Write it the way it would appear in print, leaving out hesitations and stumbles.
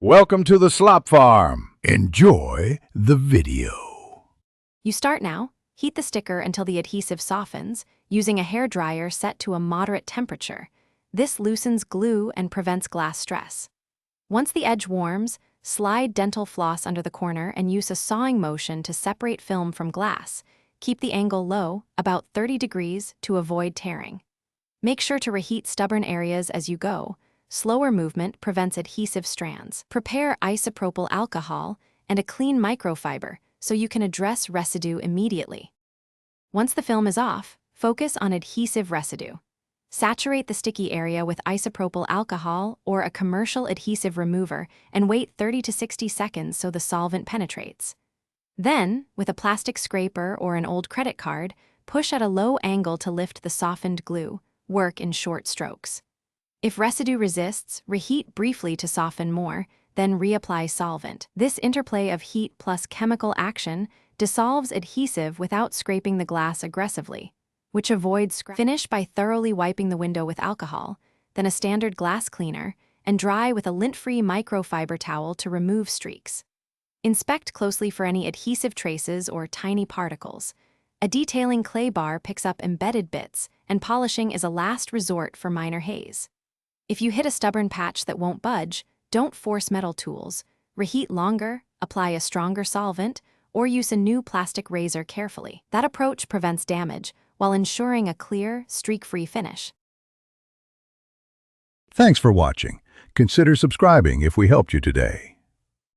Welcome to the Slop Farm. Enjoy the video. You start now. Heat the sticker until the adhesive softens, using a hairdryer set to a moderate temperature. This loosens glue and prevents glass stress. Once the edge warms, slide dental floss under the corner and use a sawing motion to separate film from glass. Keep the angle low, about 30 degrees, to avoid tearing. Make sure to reheat stubborn areas as you go. Slower movement prevents adhesive strands. Prepare isopropyl alcohol and a clean microfiber so you can address residue immediately. Once the film is off, focus on adhesive residue. Saturate the sticky area with isopropyl alcohol or a commercial adhesive remover and wait 30 to 60 seconds so the solvent penetrates. Then, with a plastic scraper or an old credit card, push at a low angle to lift the softened glue. Work in short strokes. If residue resists, reheat briefly to soften more, then reapply solvent. This interplay of heat plus chemical action dissolves adhesive without scraping the glass aggressively, which avoids scratch. Finish by thoroughly wiping the window with alcohol, then a standard glass cleaner, and dry with a lint-free microfiber towel to remove streaks. Inspect closely for any adhesive traces or tiny particles. A detailing clay bar picks up embedded bits, and polishing is a last resort for minor haze. If you hit a stubborn patch that won't budge, don't force metal tools. Reheat longer, apply a stronger solvent, or use a new plastic razor carefully. That approach prevents damage while ensuring a clear, streak-free finish. Thanks for watching. Consider subscribing if we helped you today.